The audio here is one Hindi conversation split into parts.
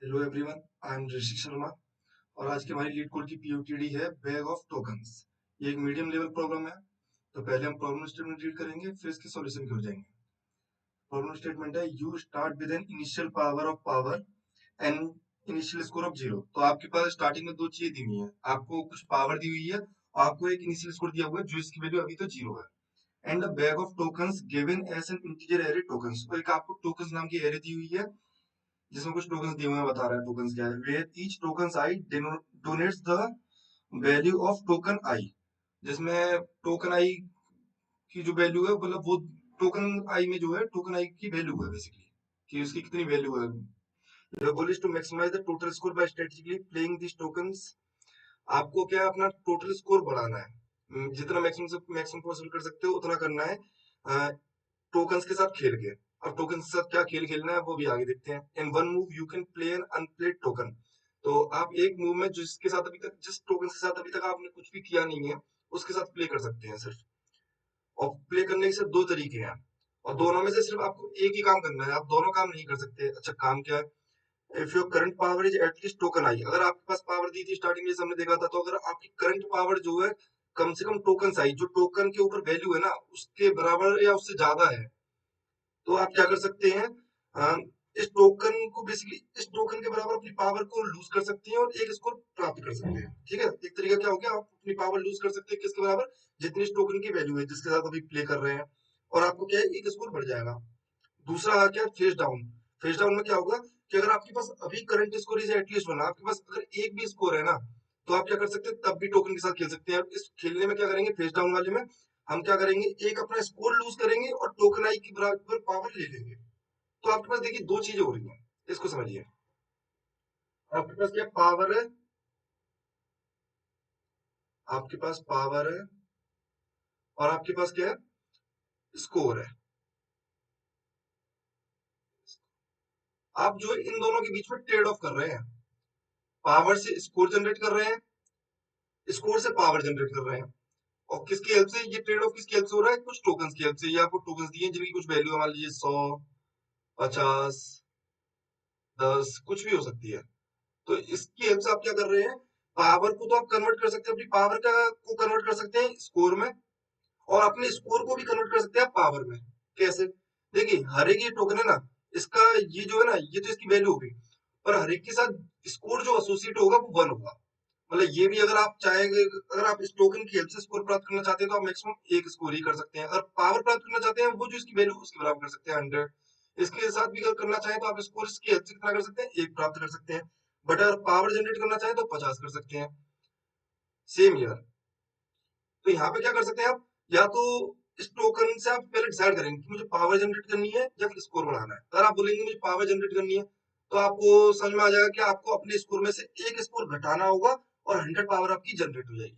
हेलो एवरीवन, आई एम ऋषि शर्मा और आज की हमारी लीड कोड की पीओटीडी है बैग ऑफ टोकन्स। ये एक मीडियम लेवल प्रॉब्लम है। तो पहले हम प्रॉब्लम स्टेटमेंट रीड करेंगे, फिर इसके सॉल्यूशन की ओर जाएंगे। प्रॉब्लम स्टेटमेंट है you start with an initial power and initial score of 0। तो आपके पास स्टार्टिंग में दो चीजें दी हुई है, आपको कुछ पावर दी हुई है और आपको एक इनिशियल स्कोर दिया हुआ है जो इसकी वैल्यू अभी तो 0 है। And a bag of tokens given as an integer array tokens. तो एक आपको टोकन्स नाम की एरे दी हुई है जिसमें कुछ टोकन्स दिए हुए हैं, बता रहा है टोकन्स क्या है। Where each tokens I denotes the value of token I, जिसमें टोकन आई की जो वैल्यू है मतलब वो टोकन आई में जो है टोकन आई की वैल्यू है बेसिकली, कि उसकी कितनी वैल्यू है। The goal is to maximize the total score by strategically playing these tokens। आपको क्या है, अपना टोटल स्कोर बढ़ाना है। जितना मैक्सिमम से मैक्सिमम पॉसिबल कर सकते हो उतना करना है टोकन्स के साथ खेल के। अब टोकन्स के साथ क्या खेल खेलना है वो भी आगे देखते हैं। In one move you can play an unplayed token. तो आप एक मूव में जिसके साथ अभी तक जिस टोकन के साथ अभी तक आपने कुछ भी किया नहीं है उसके साथ प्ले कर सकते हैं सिर्फ। और प्ले करने के सिर्फ दो तरीके हैं और दोनों में से सिर्फ आपको एक ही काम करना है, आप दोनों काम नहीं कर सकते। अच्छा, काम क्या है? If your current power is at least token I. अगर आपके पास पावर दी थी स्टार्टिंग में हमने देखा था, तो अगर आपकी करंट पावर जो है कम से कम टोकन आई, जो टोकन के ऊपर वैल्यू है ना उसके बराबर या उससे ज्यादा है, तो आप क्या कर सकते हैं, इस टोकन को बेसिकली इस टोकन के बराबर अपनी पावर को लूज कर सकते हैं और एक स्कोर प्राप्त कर सकते हैं। ठीक है, एक तरीका क्या हो गया, आप अपनी पावर लूज कर सकते हैं किसके बराबर, जितनी इस टोकन की वैल्यू है जिसके साथ अभी प्ले कर रहे हैं, और आपको क्या है एक स्कोर बढ़ जाएगा। दूसरा आ गया फेस डाउन। फेस डाउन में क्या होगा कि अगर आपके पास अभी current score is at least one, आपके पास अगर एक भी स्कोर है ना, तो आप क्या कर सकते हैं, तब भी टोकन के साथ खेल सकते हैं। इस खेलने में क्या करेंगे, फेस डाउन वाले में हम क्या करेंगे, एक अपना स्कोर लूज करेंगे और टोकन आई की बराबर पावर ले लेंगे। तो आपके पास देखिए दो चीजें हो रही हैं, इसको समझिए। आपके पास क्या पावर है, आपके पास पावर है और आपके पास क्या है, स्कोर है। आप जो इन दोनों के बीच में ट्रेड ऑफ कर रहे हैं, पावर से स्कोर जनरेट कर रहे हैं, स्कोर से पावर जनरेट कर रहे हैं। और किसकी हेल्प से ये ट्रेड ऑफ, किसकी हेल्प से हो रहा है, कुछ टोकन्स की हेल्प से। ये आपको टोकन्स दिए हैं जिनकी कुछ वैल्यू मान लीजिए 100, 50, 10 कुछ भी हो सकती है। तो इसकी हेल्प से आप क्या कर रहे हैं, पावर को तो आप कन्वर्ट कर सकते हैं, अपनी पावर का को कन्वर्ट कर सकते हैं स्कोर में, और अपने स्कोर को भी कन्वर्ट कर सकते हैं पावर में। कैसे? देखिए हर एक ये टोकन है ना, इसका ये जो है ना, ये तो इसकी वैल्यू होगी, पर हर एक के साथ स्कोर जो एसोसिएट होगा वो 1 होगा। मतलब ये भी अगर आप चाहेंगे, अगर आप इस टोकन की हेल्प से स्कोर प्राप्त करना चाहते हैं तो आप मैक्सिमम एक स्कोर ही कर सकते हैं। अगर पावर प्राप्त करना चाहते हैं वो जो इसकी वैल्यू उसके बराबर कर सकते हैं 100। इसके साथ भी अगर करना चाहें तो आप स्कोर इसकी हेल्प से कितना कर सकते हैं, एक प्राप्त कर सकते हैं। बट अगर पावर जनरेट करना चाहें तो 50 कर सकते हैं। Same year. तो यहाँ पे क्या कर सकते हैं आप, या तो इस टोकन से आप पहले डिसाइड करेंगे कि मुझे पावर जनरेट करनी है या फिर स्कोर बढ़ाना है। अगर आप बोलेंगे मुझे पावर जनरेट करनी है, तो आपको समझ में आ जाएगा कि आपको अपने स्कोर में से एक स्कोर घटाना होगा और 100 पावर आपकी जनरेट हो जाएगी।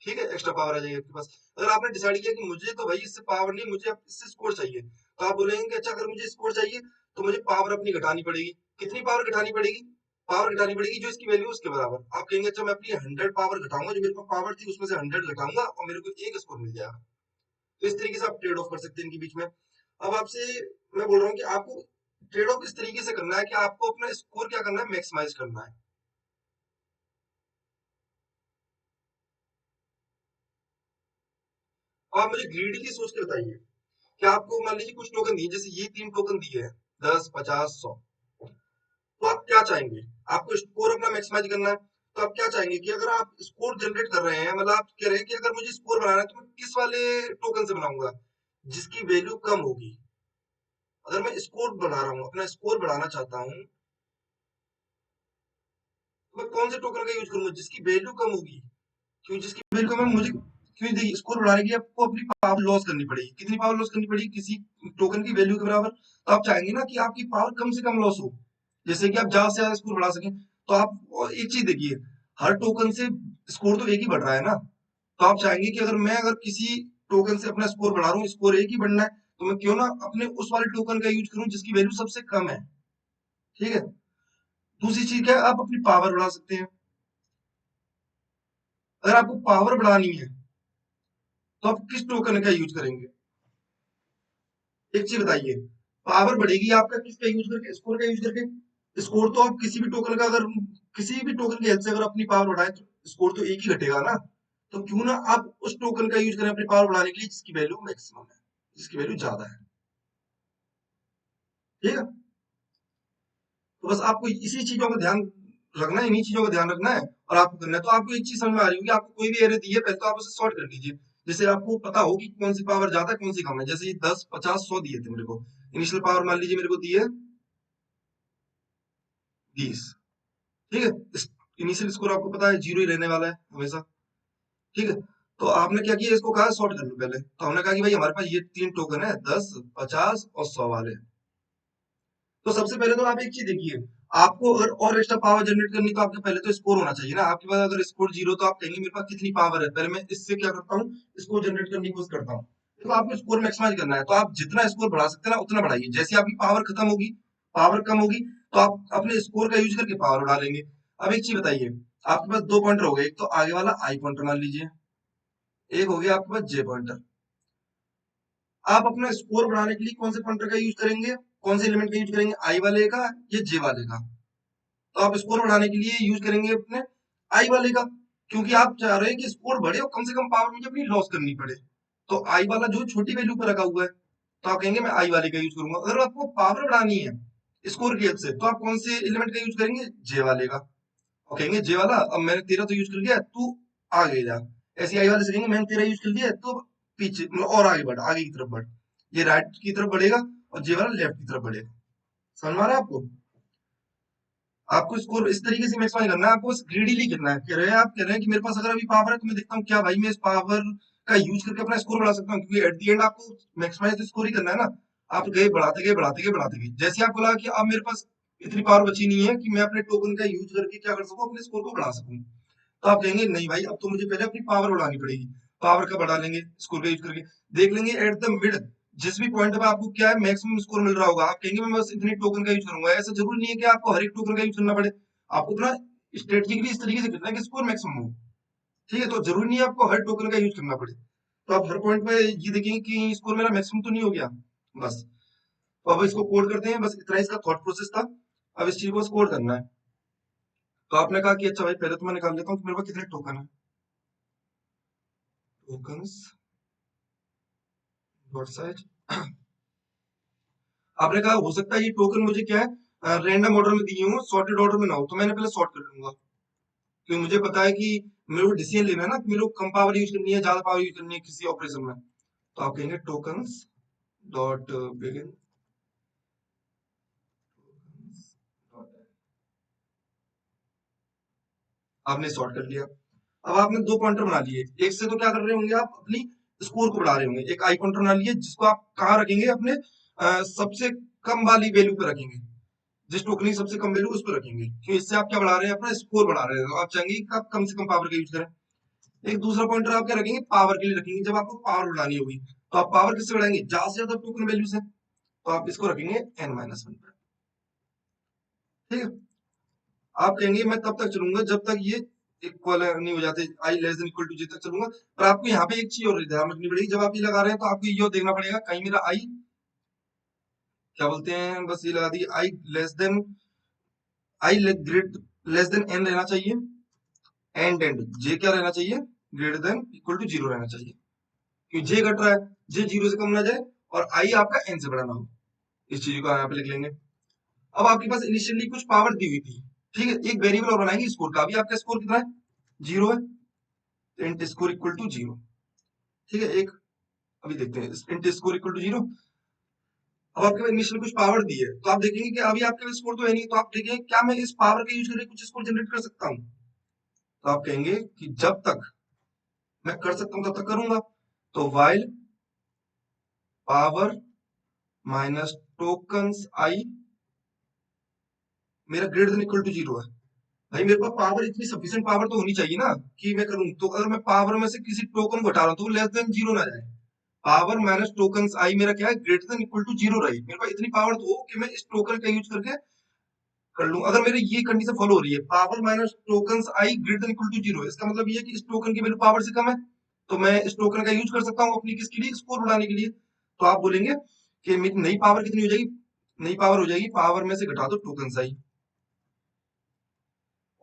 ठीक है, एक्स्ट्रा पावर आ जाएगी आपके पास। अगर आपने डिसाइड किया कि मुझे तो भाई इससे पावर नहीं, मुझे अब इससे स्कोर चाहिए, तो आप बोलेंगे कि अच्छा अगर मुझे स्कोर चाहिए तो मुझे पावर अपनी घटानी पड़ेगी। कितनी पावर घटानी पड़ेगी, पावर घटानी पड़ेगी जो इसकी वैल्यू उसके बराबर। आप कहेंगे अच्छा मैं अपनी 100 पावर घटाऊंगा, जो मेरे पास पावर थी उसमें से 100 घटाऊंगा और मेरे को एक स्कोर मिल जाएगा। तो इस तरीके से आप ट्रेड ऑफ कर सकते हैं इनके बीच में। अब आपसे मैं बोल रहा हूँ कि आपको ट्रेड ऑफ इस तरीके से करना है कि आपको अपना स्कोर क्या करना है, मैक्सिमाइज करना है। अब आप मुझे ग्रीडीली सोच के बताइए कि आपको मान लीजिए कुछ टोकन दिए, जैसे ये 3 टोकन दिए हैं, 10, 50, 100। तो आप क्या चाहेंगे, आपको स्कोर अपना मैक्सिमाइज करना है। तो आप क्या चाहेंगे कि अगर आप स्कोर जनरेट कर रहे हैं, मतलब आप कह रहे हैं कि अगर मुझे स्कोर बनाना है तो मैं किस वाले टोकन से बनाऊंगा, जिसकी वैल्यू कम होगी। अगर मैं स्कोर बना रहा हूँ, अपना स्कोर बढ़ाना चाहता हूँ, तो मैं कौन से टोकन का यूज करूंगा जिसकी वैल्यू कम होगी। क्यों जिसकी वैल्यू कम है, मुझे क्यों, देखिए स्कोर बढ़ाने के लिए आपको अपनी पावर लॉस करनी पड़ेगी। कितनी पावर लॉस करनी पड़ेगी, किसी टोकन की वैल्यू के बराबर। तो आप चाहेंगे ना कि आपकी पावर कम से कम लॉस हो, जैसे कि आप ज्यादा से ज्यादा स्कोर बढ़ा सकें। तो आप और एक चीज देखिए, हर टोकन से स्कोर तो एक ही बढ़ रहा है ना। तो आप चाहेंगे कि अगर किसी टोकन से अपना स्कोर बढ़ा रहा हूँ, स्कोर एक ही बढ़ना है, तो मैं क्यों ना अपने उस वाले टोकन का यूज करूं जिसकी वैल्यू सबसे कम है। ठीक है। दूसरी चीज क्या है, आप अपनी पावर बढ़ा सकते हैं। अगर आपको पावर बढ़ानी है तो आप किस टोकन का यूज करेंगे, एक चीज बताइए। पावर बढ़ेगी आपका किसका यूज करके, स्कोर का यूज करके। स्कोर तो आप किसी भी टोकन का, अगर किसी भी टोकन की हेल्प से अगर अपनी पावर बढ़ाए तो स्कोर तो एक ही घटेगा ना। तो क्यों ना आप उस टोकन का यूज करें अपनी पावर बढ़ाने के लिए जिसकी वैल्यू मैक्सिमम है, जिसकी वैल्यू ज्यादा है। ठीक है, तो बस आपको इसी चीजों का ध्यान रखना है, इन्हीं चीजों का ध्यान रखना है और आपको करना है। तो आपको एक चीज समझ में आ रही होगी, आपको कोई भी एरे दी है पहले तो आप उसे सॉर्ट कर लीजिए, जैसे आपको पता हो कि कौन सी पावर ज्यादा है कौन सी कम है। जैसे ये 10 50 100 दिए थे मेरे को, इनिशियल पावर मान लीजिए मेरे को दी है 20। ठीक है, इनिशियल स्कोर आपको पता है जीरो ही रहने वाला है हमेशा। ठीक है, तो आपने क्या किया, इसको कहा सॉर्ट कर लो पहले। तो हमने कहा कि भाई हमारे पास ये तीन टोकन है, 10 50 और 100 वाले। तो सबसे पहले तो आप एक चीज देखिए, आपको अगर और एक्स्ट्रा पावर जनरेट करनी तो आपके पहले तो स्कोर होना चाहिए ना। आपके पास अगर स्कोर जीरो तो आप कहेंगे मेरे पास कितनी पावर है, पहले मैं इससे क्या करता हूँ, स्कोर जनरेट करने की कोशिश करता हूँ। तो आपको स्कोर मैक्सिमाइज करना है, तो आप जितना स्कोर बढ़ा सकते हैं ना उतना बढ़ाइए। जैसे आपकी पावर खत्म होगी, पावर कम होगी, तो आप अपने स्कोर का यूज करके पावर बढ़ा लेंगे। अब एक चीज बताइए, आपके पास दो पॉइंटर हो गए, एक तो आगे वाला आई पॉइंटर मान लीजिए, एक हो गया आपके पास जे पॉइंटर। आप अपना स्कोर बढ़ाने के लिए कौन से पॉइंटर का यूज करेंगे, कौन से एलिमेंट का यूज करेंगे, आई वाले का या जे वाले का। तो आप स्कोर बढ़ाने के लिए यूज करेंगे अपने आई वाले का, क्योंकि आप चाह रहे हैं कि स्कोर बढ़े और कम से कम पावर मुझे अपनी लॉस करनी पड़े। तो आई वाला जो छोटी वैल्यू पर रखा हुआ है, तो आप कहेंगे मैं आई वाले का यूज करूंगा। अगर आपको पावर बढ़ानी है स्कोर की हेल्प से, तो आप कौन से एलिमेंट का यूज करेंगे, जे वाले का। और कहेंगे जे वाला अब मैंने तेरा तो यूज कर लिया, तू आगे जा। ऐसे आई वाले से कहेंगे मैंने तेरा यूज कर लिया, तो पीछे मतलब और आगे बढ़, आगे की तरफ बढ़। ये राइट की तरफ बढ़ेगा और जे वाला लेफ्ट की तरफ बढ़ेगा। समझ में आ रहा है आपको। आपको स्कोर इस तरीके से मैक्सिमाइज करना है, आपको बस ग्रीडीली करना है। आप कह रहे हैं कि मेरे पास अगर अभी पावर है तो मैं देखता हूँ क्या भाई मैं इस पावर का यूज करके अपना स्कोर बढ़ा सकता हूँ, क्योंकि एट द एंड आपको मैक्सिमाइज तो स्कोर ही करना है ना। आप गए बढ़ाते गए बढ़ाते गए बढ़ाते गए, जैसे आप बोला कि अब मेरे पास इतनी पावर बची नहीं है कि मैं अपने टोकन का यूज करके क्या कर सकूं, अपने स्कोर को बढ़ा सकूं। तो आप कहेंगे नहीं भाई अब तो मुझे पहले अपनी पावर बढ़ानी पड़ेगी। पावर का बढ़ा लेंगे स्कोर का यूज करके, देख लेंगे एट द मिड जिस भी पॉइंट पे आपको क्या है मैक्सिमम स्कोर मिल रहा होगा, आप कहेंगे मैं बस इतनी टोकन का यूज करूंगा। ऐसा जरूरी नहीं है कि आपको हर एक टोकन का यूज करना पड़े, आपको अपना स्ट्रेटेजिकली इस तरीके से करना है कि स्कोर मैक्सिमम हो। ठीक है, तो जरूरी नहीं है आपको हर टोकन का यूज करना पड़े। तो आप हर पॉइंट पे ये देखेंगे कि स्कोर मेरा मैक्सिमम तो नहीं हो गया। बस, तो अब इसको कोड करते हैं, बस इतना ही इसका थॉट प्रोसेस था। अब इस चीज को कोड करना है। तो आपने कहा कि अच्छा भाई पहले तो मैं निकाल लेता हूँ कि मेरे पास कितने टोकन है। टोकन्स डॉट साइज, आपने कहा हो सकता है ये टोकन मुझे क्या है रैंडम ऑर्डर में दिए हूँ, सॉर्टेड ऑर्डर में ना हो, तो मैंने पहले सॉर्ट कर लूंगा। क्योंकि मुझे पता है कि मेरे को डिसीजन लेना है ना कि मेरे को कम पावर यूज करनी है ज्यादा पावर यूज करनी है किसी ऑपरेशन में। तो आप कहेंगे टोकन्स डॉट बिगिन, आपने सॉर्ट कर लिया। अब आपने दो पॉइंटर बना लिए, एक से तो क्या कर रहे होंगे आप अपनी स्कोर को बढ़ा रहे होंगे। एक आई पॉइंटर बना लिए जिसको आप कहाँ रखेंगे, अपने सबसे कम वाली वैल्यू पे रखेंगे, जिस टोकन की सबसे कम वैल्यू उस पर रखेंगे, क्योंकि इससे आप क्या बढ़ा रहे हैं, अपना स्कोर बढ़ा रहे हैं। तो आप चाहेंगे कि आप कम से कम पावर का यूज करें। एक दूसरा पॉइंटर आप क्या रखेंगे, पावर के लिए रखेंगे, जब आपको पावर बढ़ानी होगी। तो आप पावर किससे बढ़ाएंगे, ज्यादा से ज्यादा टोकन वैल्यू से। तो आप इसको रखेंगे n-1 पर। ठीक है, आप कहेंगे मैं तब तक चलूंगा जब तक ये इक्वल नहीं हो जाते, आई लेस देन इक्वल टू जे तक चलूंगा। पर आपको यहाँ पे एक चीज और ध्यान रखनी पड़ेगी, जब आप ये लगा रहे हैं तो आपको ये देखना पड़ेगा कहीं मेरा आई क्या बोलते हैं, बस ये लगा दिए i less than, i great less than n रहना चाहिए, एंड जे क्या रहना चाहिए, greater than equal to zero रहना चाहिए। क्योंकि जे घट रहा है, जे जीरो से कम ना जाए और आई आपका एन से बड़ा ना हो। इस चीज को यहाँ पे लिख लेंगे। अब आपके पास इनिशियली कुछ पावर दी हुई थी, ठीक है, एक वेरिएबल और बनाएंगे स्कोर का। अभी आपका स्कोर कितना है, जीरो है, तो int score equal to zero. ठीक है, एक अभी देखते हैं int score equal to zero. अब आपके पास इनिशियल कुछ पावर दी है, तो आप देखेंगे कि अभी आपके पास स्कोर तो है नहीं, तो आप देखेंगे क्या मैं इस पावर का यूज करके कुछ स्कोर जनरेट कर सकता हूँ। तो आप कहेंगे कि जब तक मैं कर सकता हूँ तब तक करूंगा। तो while power minus tokens i मेरा greater than equal to zero है। भाई मेरे पास पावर इतनी सफिशिएंट पावर तो होनी चाहिए ना कि मैं करूं। तो अगर मैं पावर में से किसी टोकन को हटा रहा हूं तो वो लेस देन जीरो ना जाए। पावर माइनस टोकन आई मेरा क्या है, greater than equal to zero रहे। मेरे पास इतनी पावर तो हो कि मैं इस टोकन का यूज करके कर लूं। अगर मेरे ये कंडीशन फॉलो हो रही है, power minus token i greater than equal to zero, इसका मतलब ये है कि इस टोकन की वैल्यू पावर से कम है, तो मैं इस टोकन का यूज कर सकता हूँ अपनी किसके लिए, स्कोर बढ़ाने के लिए। तो आप बोलेंगे कि मेरी नई पावर कितनी हो जाएगी, नई पावर हो जाएगी पावर में से घटा दो टोकन आई।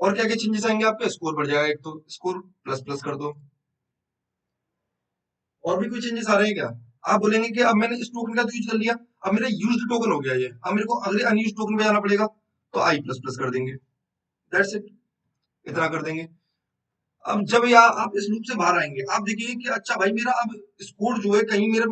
और क्या क्या चेंजेस आएंगे आपके, स्कोर बढ़ जाएगा, एक तो स्कोर प्लस प्लस कर दो। और भी कोई चेंजेस आ रहे हैं क्या? आप बोलेंगे कि अब मैंने इस टोकन का तो यूज कर लिया, अब मेरा यूज्ड टोकन हो गया ये, अब मेरे को अगले अनयूज टोकन पे जाना पड़ेगा, तो आई प्लस प्लस कर देंगे, दैट्स इट, इतना कर देंगे। अब जब आप इस लूप से बाहर आएंगे, आप देखिए कि अच्छा भाई मेरा अब स्कोर जो है, कहीं मेरा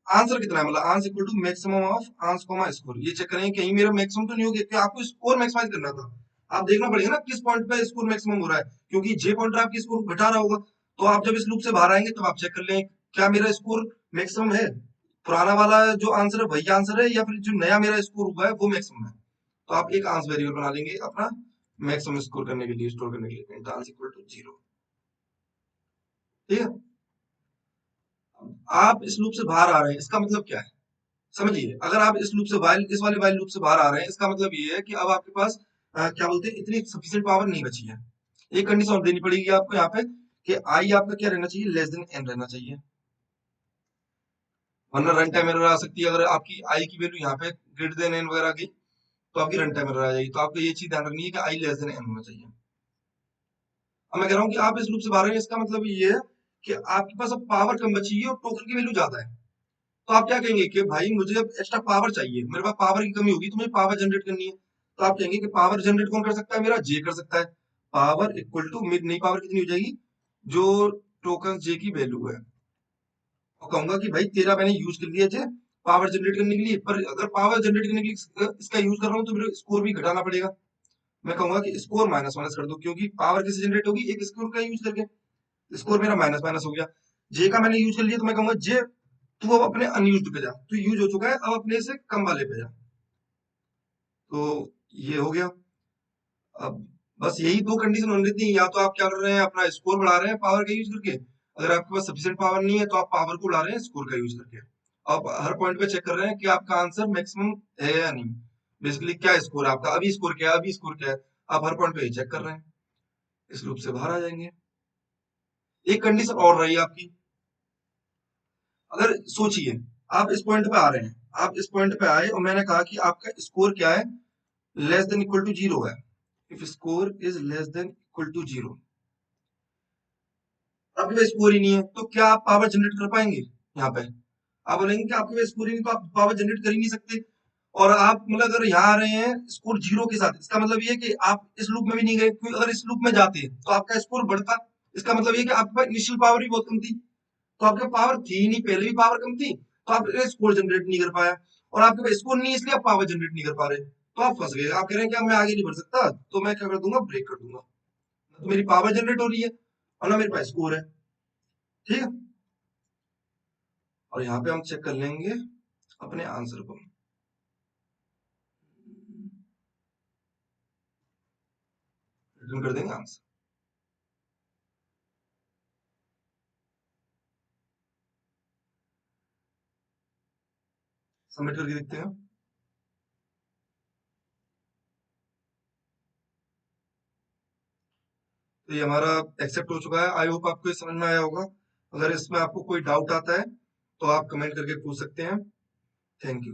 आंसर कितना है, मतलब answer equal to maximum of answer comma score, ये चेक करेंगे कहीं मेरा मैक्सिमम तो नहीं हो गया, क्योंकि आपको स्कोर मैक्सिमाइज करना था। आप देखना पड़ेगा ना किस पॉइंट पे स्कोर मैक्सिमम हो रहा है, क्योंकि जे पॉइंटर आपकी स्कोर घटा रहा होगा। तो आप जब इस लूप से बाहर आएंगे, तब आप चेक कर लें क्या मेरा स्कोर मैक्सिमम है, पुराना वाला जो आंसर है वही आंसर है, या फिर जो नया मेरा स्कोर हुआ है वो मैक्सिमम है। तो आप एक आंसर वेरिएबल बना लेंगे अपना मैक्सिमम स्कोर करने के लिए, स्टोर करने के लिए, इंट आंसर इक्वल टू 0। ठीक है, आप इस लूप से बाहर आ रहे हैं, इसका मतलब क्या है समझिए। अगर आप इस लूप से वाइल इस वाले वाइल लूप से बाहर आ रहे हैं, इसका मतलब ये है कि अब आपके पास क्या बोलते हैं, इतनी सफिशिएंट पावर नहीं बची है। एक कंडीशन और देनी पड़ेगी आपको यहाँ पे कि आई आपका क्या रहना चाहिए, लेस देन एन रहना चाहिए, वरना रन टाइम एरर आ सकती है। अगर आपकी आई की वैल्यू यहाँ पे ग्रेटर देन एन वगैरह की, तो आपकी रन टाइम एरर आ जाएगी। तो आपको ये चीज ध्यान रखनी है कि आई लेस देन एन होना चाहिए। अब मैं कह रहा हूँ कि आप इस लूप से बाहर आ रहे हैं, इसका मतलब ये है कि आपके पास अब पावर कम बची है और टोकन की वैल्यू ज्यादा है। तो आप क्या कहेंगे कि भाई मुझे अब एक्स्ट्रा पावर चाहिए, मेरे पास पावर की कमी होगी तो मुझे पावर जनरेट करनी है। तो आप कहेंगे कि पावर जनरेट कौन कर सकता है, मेरा जे कर सकता है। पावर इक्वल टू नई पावर कितनी हो जाएगी, जो टोकन जे की वैल्यू है। और कहूंगा कि भाई तेरा मैंने यूज कर लिया जे पावर जनरेट करने के लिए, पर अगर पावर जनरेट करने के लिए इसका यूज कर रहा हूँ तो मेरे स्कोर भी घटाना पड़ेगा। मैं कहूंगा कि स्कोर माइनस माइनस कर दो, क्योंकि पावर कैसे जनरेट होगी, एक स्कोर का यूज करके। स्कोर मेरा माइनस माइनस हो गया, जे का मैंने यूज कर लिया, तो मैं कहूंगा जे तू अब अपने अनयूज्ड पे जा, तू यूज हो चुका है, अब अपने से कम वाले पे जा। तो ये हो गया। अब बस यही दो कंडीशन होनी थी, या तो आप क्या कर रहे हैं अपना स्कोर बढ़ा रहे हैं पावर का यूज करके, अगर आपके पास सफिशिएंट पावर नहीं है तो आप पावर को बढ़ा रहे हैं स्कोर का यूज करके। आप हर पॉइंट पे चेक कर रहे हैं कि आपका आंसर मैक्सिमम है या नहीं, बेसिकली क्या स्कोर है आपका, अभी स्कोर क्या है, अभी स्कोर क्या है, आप हर पॉइंट पे चेक कर रहे हैं। इस लूप से बाहर आ जाएंगे। एक कंडीशन और रही आपकी, अगर सोचिए आप इस पॉइंट पे आ रहे हैं, आप इस पॉइंट पे आए और मैंने कहा कि आपका स्कोर क्या है, लेस देन इक्वल टू 0 है। If score is less than equal to 0, आपके पास स्कोर ही नहीं है, तो क्या आप पावर जनरेट कर पाएंगे यहाँ पे? आप बोलेंगे कि आपके पास स्कोर ही नहीं, तो आप पावर जनरेट कर ही नहीं सकते। और आप मतलब अगर यहाँ आ रहे हैं स्कोर 0 के साथ, इसका मतलब ये है कि आप इस लूप में भी नहीं गए, क्योंकि अगर इस लूप में जाते तो आपका स्कोर बढ़ता। इसका मतलब ये है कि आपके पास इनिशियल पावर भी बहुत कम थी, तो आपके पावर थी ही नहीं, पहले भी पावर कम थी, तो आप स्कोर जनरेट नहीं कर पाया। और आपके पास स्कोर नहीं है, इसलिए आप पावर जनरेट नहीं कर पा रहे, तो आप फंस गए। आप कह रहे हैं कि अब मैं आगे नहीं बढ़ सकता, तो मैं क्या कर दूंगा, ब्रेक कर दूंगा। ना तो मेरी पावर जनरेट हो रही है और ना मेरे पास स्कोर है। ठीक है, और यहाँ पे हम चेक कर लेंगे अपने आंसर को, रिटर्न कर देंगे आंसर, सबमिट करके देखते हैं। तो ये हमारा एक्सेप्ट हो चुका है। आई होप आपको ये समझ में आया होगा। अगर इसमें आपको कोई डाउट आता है तो आप कमेंट करके पूछ सकते हैं। Thank you.